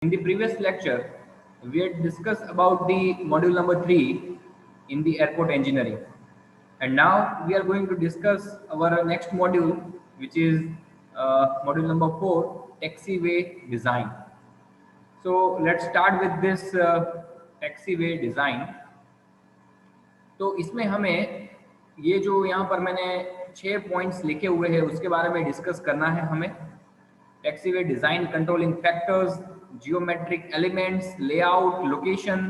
In the previous lecture, we had discussed about the module number 3 in the airport engineering. And now we are going to discuss our next module, which is module number 4, taxiway design. So let's start with this taxiway design. तो इसमें हमें ये जो यहाँ पर मैंने 6 points लिखे हुए हैं उसके बारे में डिस्कस करना है हमें. Taxiway design, controlling factors, geometric elements, layout, location,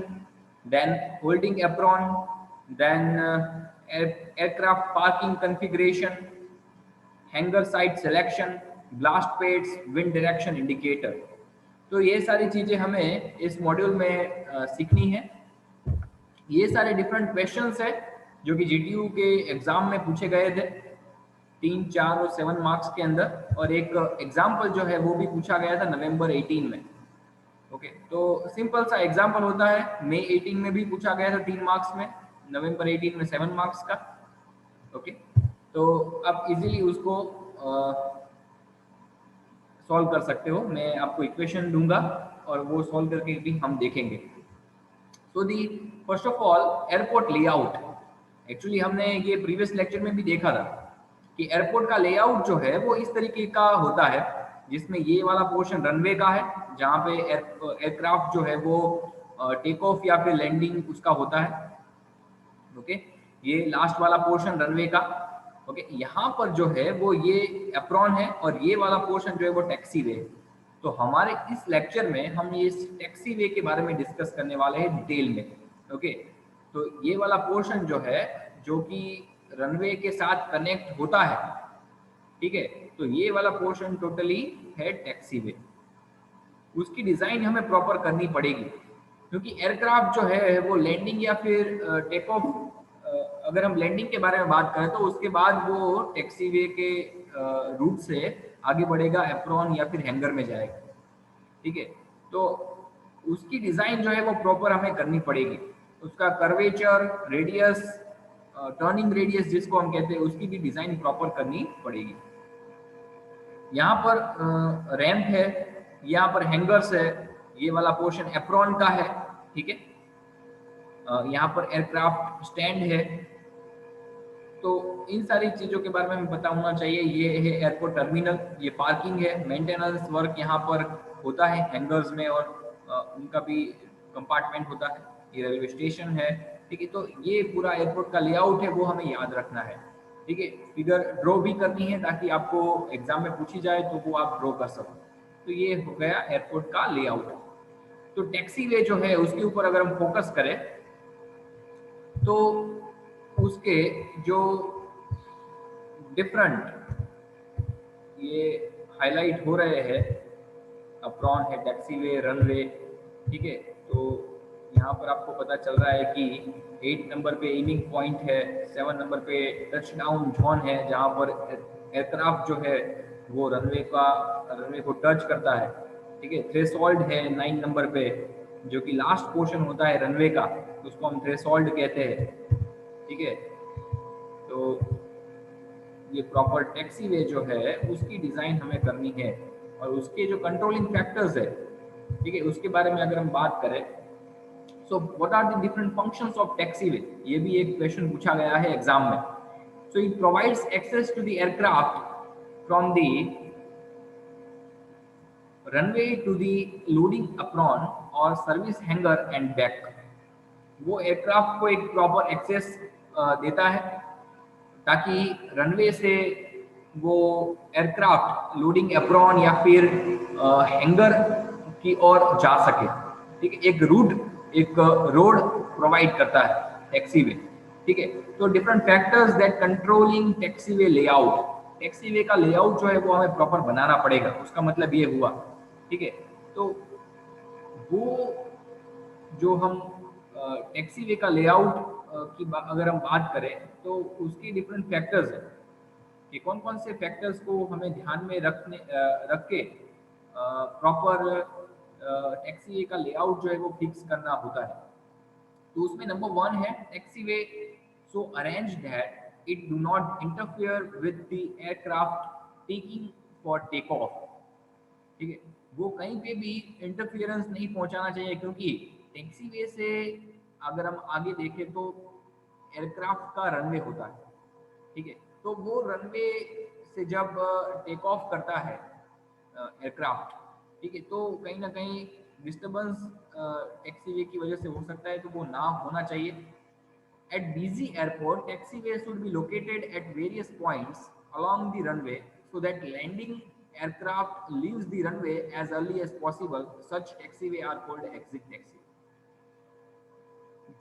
then holding apron, then aircraft parking configuration, hangar site selection, blast pads, wind direction indicator. तो ये सारी चीजें हमें इस मॉड्यूल में सीखनी है. ये सारे डिफरेंट क्वेश्चंस है जो कि जीटीयू के एग्जाम में पूछे गए थे 3, 4 और 7 मार्क्स के अंदर, और एक एग्जाम्पल जो है वो भी पूछा गया था नवंबर 18 में. ओके, तो सिंपल सा एग्जाम्पल होता है. मई 18 में भी पूछा गया था 3 मार्क्स में, नवंबर 18 में 7 मार्क्स का. ओके, तो आप इजीली उसको सॉल्व कर सकते हो. मैं आपको इक्वेशन दूंगा और वो सॉल्व करके भी हम देखेंगे. So the first of all airport layout. Actually हमने ये प्रीवियस लेक्चर में भी देखा था कि एयरपोर्ट का लेआउट जो है वो इस तरीके का होता है जिसमें ये वाला पोर्शन रनवे का है जहाँ पे एयरक्राफ्ट जो है वो टेक ऑफ या फिर लैंडिंग उसका होता है. ओके, ये लास्ट वाला पोर्शन रनवे का. ओके, यहाँ पर जो है वो ये एप्रॉन है और ये वाला पोर्शन जो है वो टैक्सी वे. तो हमारे इस लेक्चर में हम ये टैक्सी वे के बारे में डिस्कस करने वाले हैं डिटेल में. ओके, तो ये वाला पोर्शन जो है जो कि रनवे के साथ कनेक्ट होता है, ठीक है, तो ये वाला पोर्शन टोटली है टैक्सी वे. उसकी डिजाइन हमें प्रॉपर करनी पड़ेगी क्योंकि एयरक्राफ्ट जो है वो लैंडिंग या फिर टेक ऑफ, अगर हम लैंडिंग के बारे में बात करें तो उसके बाद वो टैक्सी वे के रूट से आगे बढ़ेगा, एप्रॉन या फिर हैंगर में जाएगा. ठीक है, तो उसकी डिजाइन जो है वो प्रॉपर हमें करनी पड़ेगी. उसका कर्वेचर, रेडियस, टर्निंग रेडियस जिसको हम कहते हैं, उसकी भी डिजाइन प्रॉपर करनी पड़ेगी. यहाँ पर रैंप है, यहाँ पर हैंगर्स है, ये वाला पोर्शन एप्रॉन का है. ठीक है, यहाँ पर एयरक्राफ्ट स्टैंड है. तो इन सारी चीजों के बारे में हमें पता होना चाहिए. ये है एयरपोर्ट टर्मिनल, ये पार्किंग है, मेंटेनेंस वर्क यहाँ पर होता है हैंगर्स में और उनका भी कंपार्टमेंट होता है. ये रेलवे स्टेशन है. ठीक है, तो ये पूरा एयरपोर्ट का लेआउट है वो हमें याद रखना है. ठीक है, फिगर ड्रॉ भी करनी है ताकि आपको एग्जाम में पूछी जाए तो वो आप ड्रॉ कर सको. तो ये हो गया एयरपोर्ट का लेआउट. तो टैक्सी वे जो है उसके ऊपर अगर हम फोकस करें तो उसके जो डिफरेंट ये हाईलाइट हो रहे हैं, अप्रॉन है, टैक्सी वे, रनवे. ठीक है, तो यहाँ पर आपको पता चल रहा है कि 8 नंबर पे एमिंग पॉइंट है, 7 नंबर पे टच डाउन जोन है जहाँ पर एयरक्राफ्ट जो है वो रनवे को टच करता है. ठीक है, थ्रेशोल्ड है 9 नंबर पे, जो कि लास्ट पोर्शन होता है रनवे का, उसको हम थ्रेशोल्ड कहते हैं. ठीक है, तो ये प्रॉपर टैक्सी वे जो है उसकी डिजाइन हमें करनी है और उसके जो कंट्रोलिंग फैक्टर्स है, ठीक है, उसके बारे में अगर हम बात करें. So what are the different functions of taxiway, ये भी एक क्वेश्चन पूछा गया है एग्जाम में. So it provides access to the aircraft from the runway to the loading apron और सर्विस हैंगर एंड बैक. वो एयरक्राफ्ट को एक प्रॉपर एक्सेस देता है ताकि रनवे से वो एयरक्राफ्ट लोडिंग एप्रॉन या फिर हैंगर की ओर जा सके. ठीक है, एक रोड प्रोवाइड करता है टैक्सी वे. ठीक है, तो different factors that controlling taxiway layout. Taxiway का लेआउट जो है वो हमें प्रॉपर बनाना पड़ेगा, उसका मतलब ये हुआ. ठीक है, तो वो जो हम टैक्सी वे का लेआउट की अगर हम बात करें तो उसकी डिफरेंट फैक्टर्स है कि कौन कौन से फैक्टर्स को हमें ध्यान में रख के प्रॉपर टैक्सी वे का लेआउट जो है वो फिक्स करना होता है. तो उसमें नंबर 1 है taxiway so arrange that it do not interfere with the aircraft taking for take off. ठीक है, वो कहीं पे भी इंटरफियरेंस नहीं पहुंचाना चाहिए, क्योंकि टैक्सीवे से अगर हम आगे देखें तो एयरक्राफ्ट का रनवे होता है, ठीक है। तो वो रनवे से जब टेक ऑफ करता है एयरक्राफ्ट, ठीक है, तो कहीं ना कहीं डिस्टरबेंस टैक्सीवे की वजह से हो सकता है, तो वो ना होना चाहिए। At busy airport, taxiway should be located at various points along the runway so that landing aircraft leaves the runway as early as possible. Such taxiway are called exit taxiway.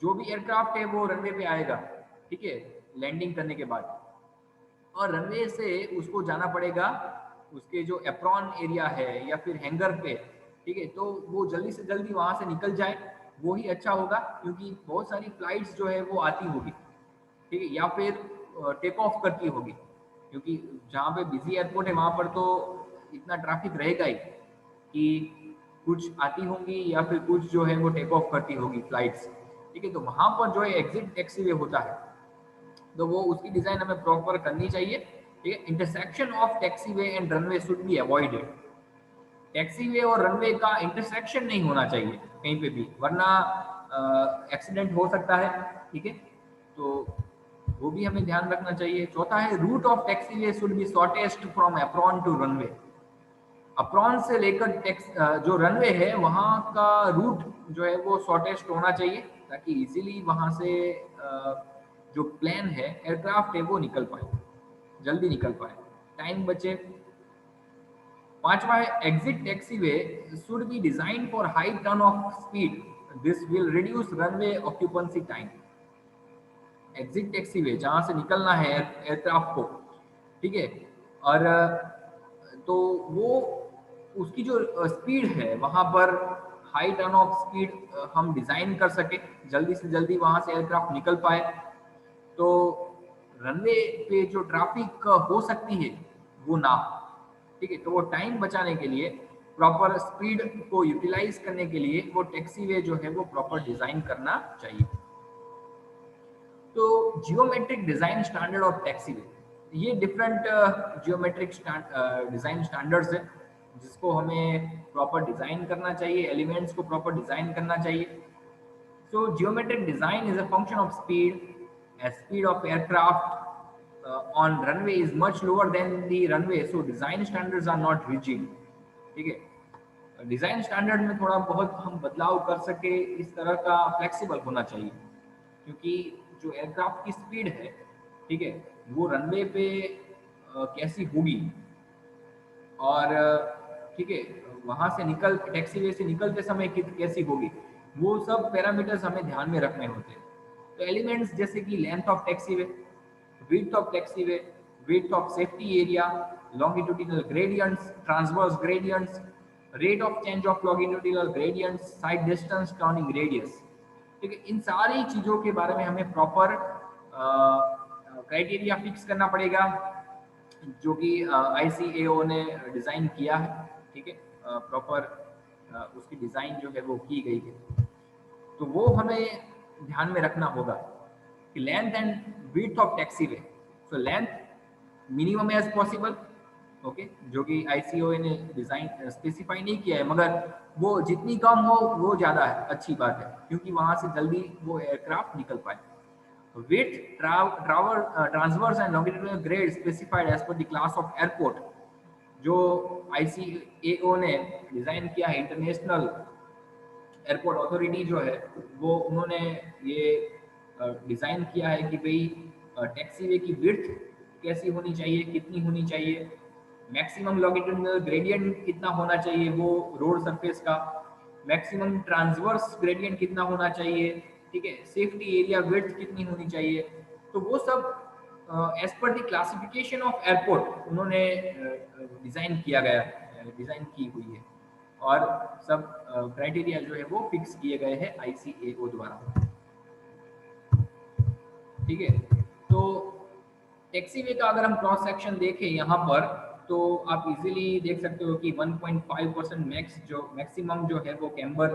जो भी एयरक्राफ्ट है वो runway पे आएगा, ठीक है, landing करने के बाद, और रनवे से उसको जाना पड़ेगा उसके जो एप्रॉन एरिया है या फिर हैंगर पे, ठीक है, तो वो जल्दी से जल्दी वहां से निकल जाए, वो ही अच्छा होगा, क्योंकि बहुत सारी फ्लाइट्स जो है वो आती होगी, ठीक है, या फिर टेक ऑफ करती होगी, क्योंकि जहाँ पे बिजी एयरपोर्ट है वहां पर तो इतना ट्रैफिक रहेगा ही कि कुछ आती होंगी या फिर कुछ जो है वो टेक ऑफ करती होगी फ्लाइट्स, ठीक है। तो वहां पर जो है एग्जिट टैक्सीवे होता है, तो वो उसकी डिजाइन हमें प्रॉपर करनी चाहिए, ठीक है। Intersection of taxiway and runway should be avoided. Taxiway और रनवे का इंटरसेक्शन नहीं होना चाहिए कहीं पे भी, वरना एक्सीडेंट हो सकता है, ठीक है। तो वो भी हमें ध्यान रखना चाहिए। चौथा है route of taxiway should be shortest from apron to runway. Apron से लेकर जो रनवे है वहां का रूट जो है वो शॉर्टेस्ट होना चाहिए, ताकि इजीली वहां से जो प्लेन है एयरक्राफ्ट है वो निकल पाए, जल्दी निकल पाए, टाइम बचे। पांचवा है exit taxiway should B design for high turn off speed, this will reduce runway occupancy time. Exit taxiway जहां से निकलना है एयरक्राफ्ट को, ठीक है, और तो वो उसकी जो स्पीड है वहां पर हाई टर्न ऑफ स्पीड हम डिजाइन कर सके, जल्दी से जल्दी वहां से एयरक्राफ्ट निकल पाए। तो रनवे पे जो ट्रैफिक हो सकती है वो ना हो, ठीक है। तो वो टाइम बचाने के लिए, प्रॉपर स्पीड को यूटिलाइज करने के लिए वो टैक्सीवे जो है वो प्रॉपर डिजाइन करना चाहिए। तो geometric design standard of taxiway, ये डिफरेंट जियोमेट्रिक डिजाइन स्टैंडर्ड्स है जिसको हमें प्रॉपर डिजाइन करना चाहिए, एलिमेंट्स को प्रॉपर डिजाइन करना चाहिए। So geometric design is a function of speed. As speed of aircraft on runway is much lower than the runway, so design standards are not rigid. ठीक है, design standard में थोड़ा बहुत हम बदलाव कर सके, इस तरह का फ्लेक्सिबल होना चाहिए, क्योंकि जो एयरक्राफ्ट की स्पीड है, ठीक है, वो रनवे पे कैसी होगी, और ठीक है वहां से निकल टैक्सीवे से निकलते समय कैसी होगी, वो सब पैरामीटर्स हमें ध्यान में रखने होते हैं। तो एलिमेंट्स जैसे कि length of taxiway, width of taxiway, width of safety area, longitudinal gradients, transverse gradients, rate of change of longitudinal gradients, side distance, turning radius, ठीक है, इन सारी चीजों के बारे में हमें प्रॉपर क्राइटेरिया फिक्स करना पड़ेगा, जो कि ICAO ने डिजाइन किया है, ठीक है, प्रॉपर उसकी डिजाइन जो है वो की गई है। तो वो हमें ध्यान में रखना होगा कि length and width of taxiway, so length minimum age possible, okay, जो कि ICAO ने डिजाइन स्पेसिफाई नहीं किया है, मगर वो जितनी कम हो वो ज्यादा है, अच्छी बात है, क्योंकि वहां से जल्दी वो एयरक्राफ्ट निकल पाए। Width, transverse and longitudinal grade specified as per the class of airport, जो ICAO ने डिजाइन किया है, इंटरनेशनल एयरपोर्ट अथॉरिटी जो है वो उन्होंने ये डिजाइन किया है कि भाई टैक्सीवे की विड्थ कैसी होनी चाहिए, कितनी होनी चाहिए, मैक्सिमम लॉन्गिट्यूडिनल ग्रेडियंट कितना होना चाहिए वो रोड सरफेस का, मैक्सिमम ट्रांसवर्स ग्रेडियंट कितना होना चाहिए, ठीक है, सेफ्टी एरिया विड्थ कितनी होनी चाहिए। तो वो सब as per the classification of airport उन्होंने डिजाइन किया गया, डिजाइन की हुई है, और सब क्राइटेरिया जो है वो फिक्स किए गए हैं ICAO द्वारा, ठीक है। तो टैक्सीवे का अगर हम क्रॉस सेक्शन देखें यहाँ पर, तो आप इजीली देख सकते हो कि 1.5% मैक्सिमम जो है वो कैम्बर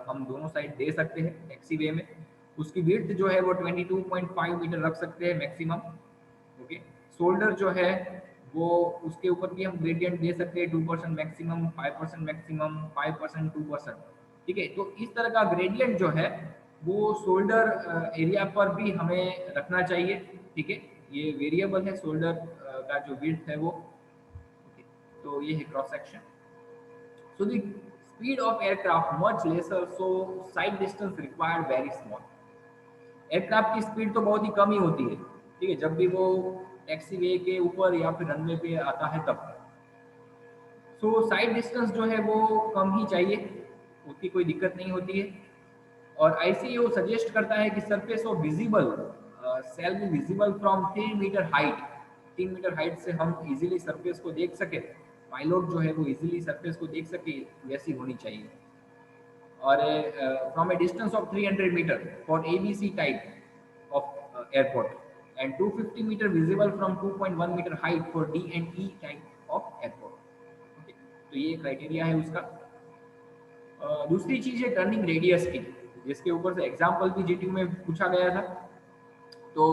हम दोनों साइड दे सकते हैं टैक्सीवे में। उसकी विड्थ जो है वो 22.5 मीटर रख सकते हैं मैक्सिमम, ओके। शोल्डर जो है वो उसके ऊपर भी हम ग्रेडियंट दे सकते हैं, 2% मैक्सिमम, 5% मैक्सिमम, 5%, 2%। ठीक है, तो इस तरह का ग्रेडियंट जो है वो शोल्डर एरिया पर भी हमें रखना चाहिए। ठीक है, ये वेरिएबल है शोल्डर का जो विड्थ है वो। Okay, तो ये है cross section. So the speed of aircraft much lesser, so side distance required very small. Aircraft की स्पीड तो बहुत ही कम ही होती है, ठीक है, जब भी वो टैक्सी वे के ऊपर या फिर रनवे पे आता है तब। सो साइड डिस्टेंस जो है वो कम ही चाहिए, उसकी कोई दिक्कत नहीं होती है। और आईसीएओ सजेस्ट करता है कि surface of visible shall be visible from 3 metre height. 3 metre height से हम इजीली सरफेस को देख सके, पायलट जो है वो इजीली सरफेस को देख सके, वैसी होनी चाहिए। और from a distance of 300 metre for ABC type of airport and 250 metre visible from 2.1 metre height for D and E type of airport. तो ये क्राइटेरिया है उसका। दूसरी चीज है टर्निंग रेडियस की, जिसके ऊपर से एग्जाम्पल भी जीटीयू में पूछा गया था। तो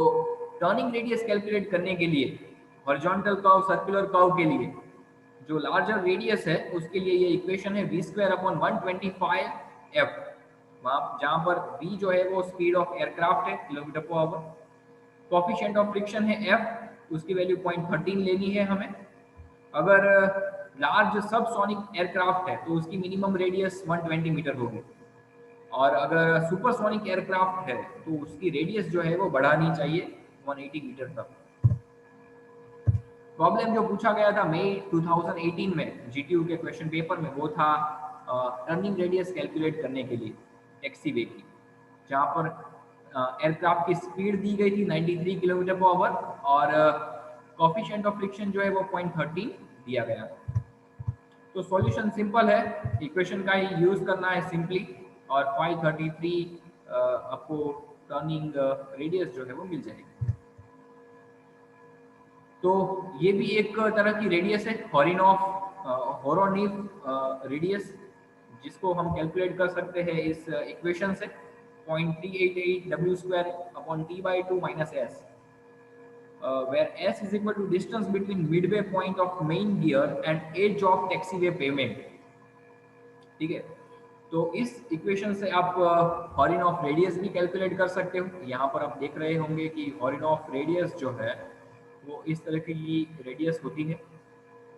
टर्निंग रेडियस कैलकुलेट करने के लिए हॉरिजॉन्टल कर्व, सर्कुलर कर्व के लिए जो लार्जर रेडियस है उसके लिए ये इक्वेशन है v²/125f, जहां पर v जो है वो स्पीड ऑफ एयरक्राफ्ट है kilometre per hour, coefficient of friction है f, उसकी वैल्यू 0.13 लेनी है हमें। अगर लार्ज सबसोनिक एयरक्राफ्ट है तो उसकी मिनिमम रेडियस 120 मीटर होगी, और अगर सुपरसोनिक एयरक्राफ्ट है तो उसकी रेडियस जो है वो बढ़ानी चाहिए 180 मीटर तक। प्रॉब्लम जो पूछा गया था मई 2018 में जीटीयू के क्वेश्चन पेपर में, वो था टर्निंग रेडियस कैलकुलेट करने के लिए टैक्सी वे की, जहाँ पर एयरक्राफ्ट की स्पीड दी गई थी 93 किलोमीटर पर आवर और कोफिशिएंट ऑफ फ्रिक्शन जो है वो 0.13 दिया गया। तो सॉल्यूशन सिंपल है, इक्वेशन का ही यूज करना है सिंपली, और 533 आपको टर्निंग रेडियस जो है वो मिल जाएगी। तो ये भी एक तरह की रेडियस है, होरोनिफ रेडियस, जिसको हम कैलकुलेट कर सकते हैं इस इक्वेशन से 0.388 w²/t/2 - s, where s is equal to distance between midway point of main gear and edge of taxiway pavement। ठीक है, तो इस इक्वेशन से आप हॉरिन ऑफ रेडियस भी कैलकुलेट कर सकते हो। यहाँ पर आप देख रहे होंगे कि हॉरिन ऑफ रेडियस जो है वो इस तरह की रेडियस होती है।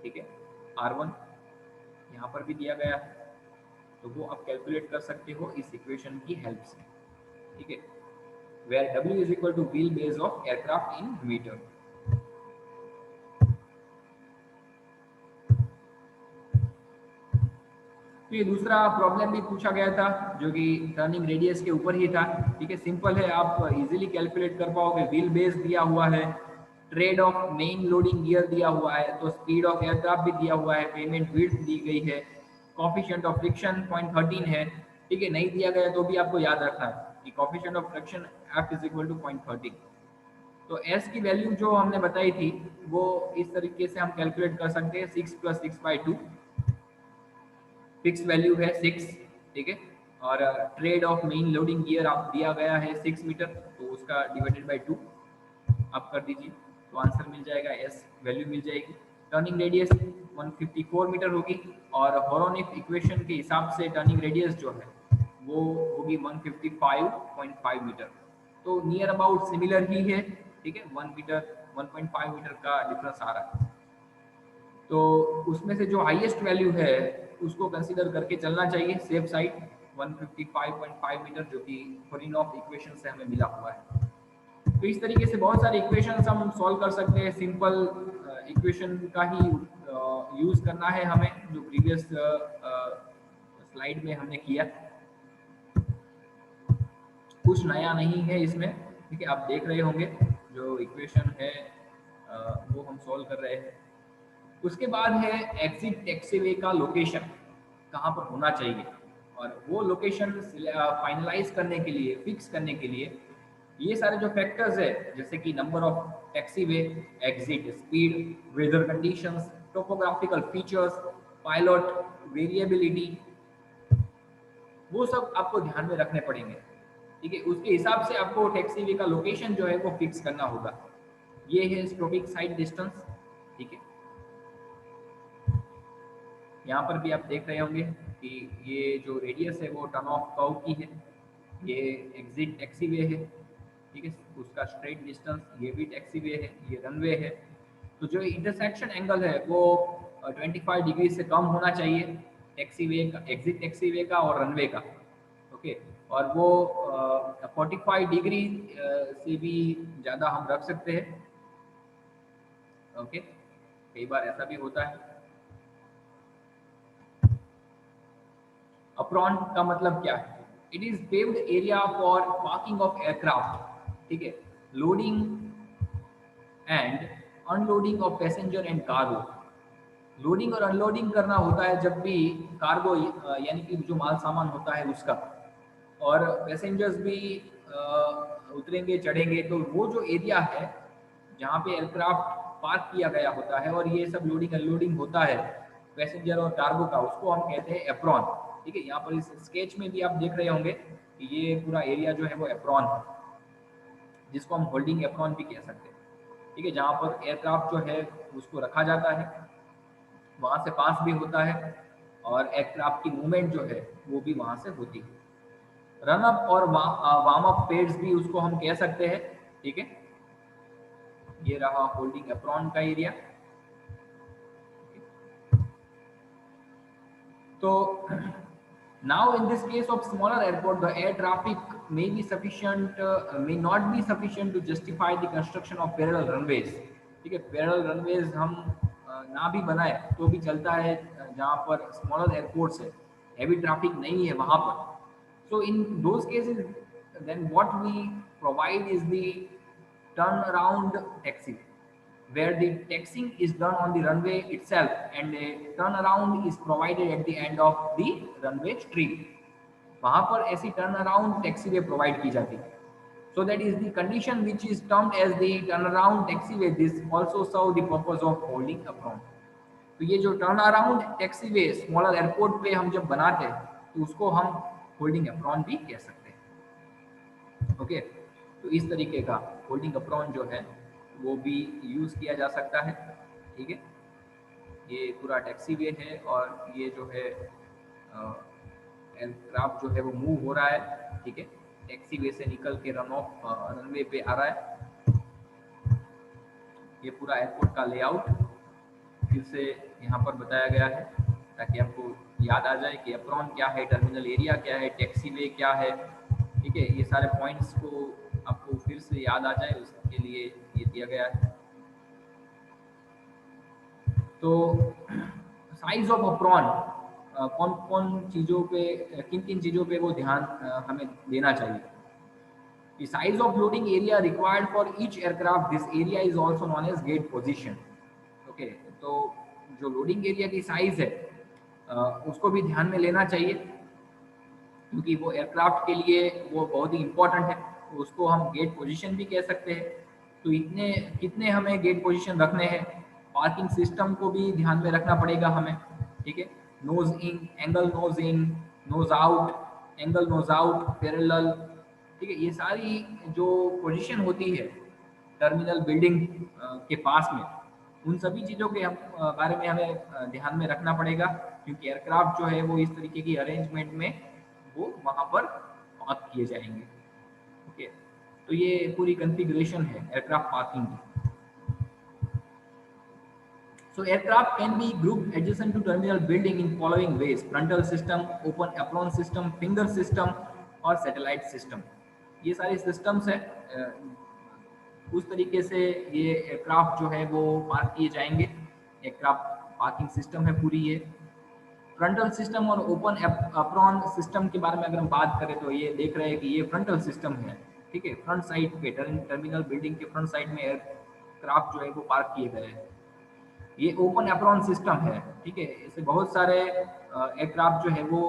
ठीक है, R1 यहाँ पर भी दिया गया है, तो वो आप कैलकुलेट कर सकते हो इस इक्वेशन की हेल्प से। ठीक है, where W is equal to wheel base of aircraft in metre. तो ये दूसरा प्रॉब्लम भी पूछा गया था जो कि टर्निंग रेडियस के ऊपर ही था। ठीक है, सिंपल है, आप इजीली कैलकुलेट कर पाओगे। व्हील बेस दिया हुआ है, trade off main loading gear दिया हुआ है, तो स्पीड ऑफ एयरक्राफ्ट भी दिया हुआ है, पेमेंट विड्थ दी गई है, कोफिशिएंट ऑफ फ्रिक्शन 0.13 है। ठीक है, नहीं दिया गया तो भी आपको याद रखना है कि coefficient of friction F is equal to 0.13। तो S की वैल्यू जो हमने बताई थी वो इस तरीके से हम कैलकुलेट कर सकते हैं, 6 + 6/2, फिक्स वैल्यू है 6। ठीक है, और trade off main loading gear आप दिया गया है 6 मीटर, तो उसका डिवाइडेड बाय 2 आप कर दीजिए, तो आंसर मिल जाएगा, एस वैल्यू मिल जाएगी। टर्निंग रेडियस 154 मीटर होगी, और होरोनिफ इक्वेशन के हिसाब से टर्निंग रेडियस जो है वो होगी 155.5 मीटर। तो नियर अबाउट सिमिलर ही है। ठीक है, 1 मीटर 1.5 मीटर का डिफरेंस आ रहा है। तो उसमें से जो हाईएस्ट वैल्यू है उसको कंसीडर करके चलना चाहिए, सेफ साइड 155.5 मीटर, जो कि होरिनॉफ इक्वेशन से हमें मिला हुआ है। तो इस तरीके से बहुत सारे इक्वेशंस हम सॉल्व कर सकते हैं। सिंपल इक्वेशन का ही यूज करना है हमें, जो प्रीवियस स्लाइड में हमने किया, कुछ नया नहीं है इसमें। ठीक है, आप देख रहे होंगे जो इक्वेशन है वो हम सॉल्व कर रहे हैं। उसके बाद है एग्जिट टैक्सीवे का लोकेशन कहाँ पर होना चाहिए, और वो लोकेशन फाइनलाइज करने के लिए, फिक्स करने के लिए ये सारे जो फैक्टर्स है, जैसे कि number of taxiway, exit speed, weather conditions, topographical features, pilot variability, वो सब आपको ध्यान में रखने पड़ेंगे। ठीक है, उसके हिसाब से आपको टैक्सीवे का लोकेशन जो है वो फिक्स करना होगा। ये है स्टॉपिक साइड डिस्टेंस। ठीक है, यहाँ पर भी आप देख रहे होंगे कि ये जो रेडियस है वो टर्न ऑफ कर्व की है, ये एग्जिट टैक्सीवे है, ठीक है, उसका स्ट्रेट डिस्टेंस ये भी टैक्सीवे है, ये रनवे है। तो जो इंटरसेक्शन एंगल है वो 25 डिग्री से कम होना चाहिए टैक्सीवे का, एग्जिट टैक्सीवे का और रनवे का। ओके, और वो 45 डिग्री से भी ज़्यादा हम रख सकते हैं। ओके, कई बार ऐसा भी होता है। अप्रॉन का मतलब क्या है? It is paved area for parking of aircraft, ठीक है, loading and unloading of passenger and cargo. Loading और अनलोडिंग करना होता है जब भी कार्गो यानी कि जो माल सामान होता है उसका, और पैसेंजर्स भी उतरेंगे चढ़ेंगे, तो वो जो एरिया है जहाँ पे एयरक्राफ्ट पार्क किया गया होता है और ये सब लोडिंग अनलोडिंग होता है पैसेंजर और कार्गो का, उसको हम कहते हैं एप्रॉन। ठीक है, यहाँ पर इस स्केच में भी आप देख रहे होंगे कि ये पूरा एरिया जो है वो एप्रॉन है, जिसको हम होल्डिंग एप्रॉन भी कह सकते हैं। ठीक है, जहाँ पर एयरक्राफ्ट जो है उसको रखा जाता है, वहाँ से पास भी होता है और एयरक्राफ्ट की मूवमेंट जो है वो भी वहाँ से होती है। रन अप और वार्म अप पेड्स भी उसको हम कह सकते हैं। ठीक है, ये रहा होल्डिंग एप्रॉन का एरिया। तो now in this case of smaller airport, the air traffic may be sufficient, may not be sufficient to justify the construction of parallel runways। ठीक है, पैरेलल रनवेज हम ना भी बनाए तो भी चलता है जहाँ पर स्मॉलर एयरपोर्ट्स है, हैवी ट्रैफिक नहीं है वहाँ पर। So in those cases, then what we provide is the turnaround taxi, where the taxiing is done on the runway itself and a turnaround is provided at the end of the runway strip। वहाँ पर ऐसी turn around taxiway provide की जाती है। So that is the condition which is termed as the turnaround taxiway. This also serve the purpose of holding apron। तो ये जो turn around taxiway smaller airport पे हम जब बनाते हैं तो उसको हम होल्डिंग एप्रॉन भी कह सकते हैं। ओके, तो इस तरीके का होल्डिंग एप्रॉन जो है वो भी यूज किया जा सकता है। ठीक है, ये पूरा टैक्सीवे है और ये जो है एयरक्राफ्ट जो है वो मूव हो रहा है। ठीक है, टैक्सीवे से निकल के रनवे पे आ रहा है। ये पूरा एयरपोर्ट का लेआउट फिर से यहाँ पर बताया गया है ताकि आपको याद आ जाए कि एप्रॉन क्या है, टर्मिनल एरिया क्या है, टैक्सीवे क्या है। ठीक है, ये सारे पॉइंट्स को आपको फिर से याद आ जाए उसके लिए ये दिया गया है। तो साइज ऑफ एप्रॉन, कौन कौन चीज़ों पे, किन किन चीज़ों पे वो ध्यान हमें देना चाहिए। The size of loading area required for each aircraft, this area is also known as gate position। Okay, तो जो लोडिंग एरिया की साइज है उसको भी ध्यान में लेना चाहिए क्योंकि वो एयरक्राफ्ट के लिए वो बहुत ही इंपॉर्टेंट है। तो उसको हम गेट पोजीशन भी कह सकते हैं। तो इतने कितने हमें गेट पोजीशन रखने हैं, पार्किंग सिस्टम को भी ध्यान में रखना पड़ेगा हमें। ठीक है, nose in, angle nose out, angle nose out, parallel. ठीक है, ये सारी जो पोजीशन होती है टर्मिनल बिल्डिंग के पास में, उन सभी चीज़ों के बारे में हमें ध्यान में रखना पड़ेगा क्योंकि एयरक्राफ्ट जो है वो इस तरीके की अरेंजमेंट में वो वहाँ पर पार्क किए जाएंगे। ओके, तो ये पूरी कॉन्फ़िगरेशन है एयरक्राफ्ट पार्किंग की। So aircraft can be grouped adjacent to terminal building in following ways: frontal system, open apron system, finger system और satellite system। ये सारे सिस्टम्स है, उस तरीके से ये एयरक्राफ्ट जो है वो पार्क किए जाएंगे। एयरक्राफ्ट पार्किंग सिस्टम है पूरी ये। फ्रंटल सिस्टम और ओपन एप्रॉन सिस्टम के बारे में अगर हम बात करें तो ये देख रहे हैं कि ये फ्रंटल सिस्टम है। ठीक है, फ्रंट साइड पे टर्मिनल बिल्डिंग के फ्रंट साइड में एयरक्राफ्ट जो है वो पार्क किए गए हैं। ये ओपन एप्रॉन सिस्टम है। ठीक है, इससे बहुत सारे एयरक्राफ्ट जो है वो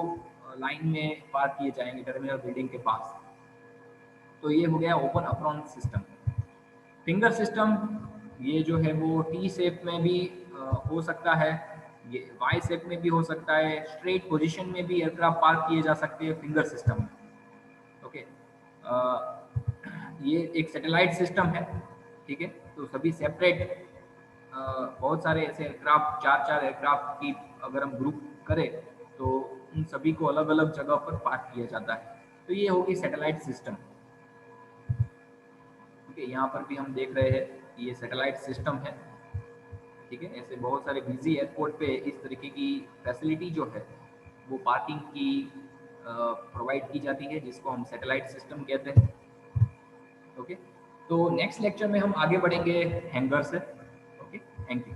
लाइन में पार्क किए जाएंगे टर्मिनल बिल्डिंग के पास। तो ये हो गया open apron system. Finger system ये जो है वो टी शेप में भी हो सकता है, ये वाई शेप में भी हो सकता है, स्ट्रेट पोजीशन में भी एयरक्राफ्ट पार्क किए जा सकते हैं फिंगर सिस्टम में। ओके, ये एक सैटेलाइट सिस्टम है। ठीक है, तो सभी सेपरेट बहुत सारे ऐसे एयरक्राफ्ट, चार एयरक्राफ्ट की अगर हम ग्रुप करे तो उन सभी को अलग अलग जगह पर पार्क किया जाता है। तो ये होगी सैटेलाइट सिस्टम। ठीक है, यहाँ पर भी हम देख रहे हैं ये सैटेलाइट सिस्टम है। ठीक है, ऐसे बहुत सारे बिजी एयरपोर्ट पे इस तरीके की फैसिलिटी जो है वो पार्किंग की प्रोवाइड की जाती है, जिसको हम सैटेलाइट सिस्टम कहते हैं। ओके, तो नेक्स्ट लेक्चर में हम आगे बढ़ेंगे हैंगर से। Okay, thank you.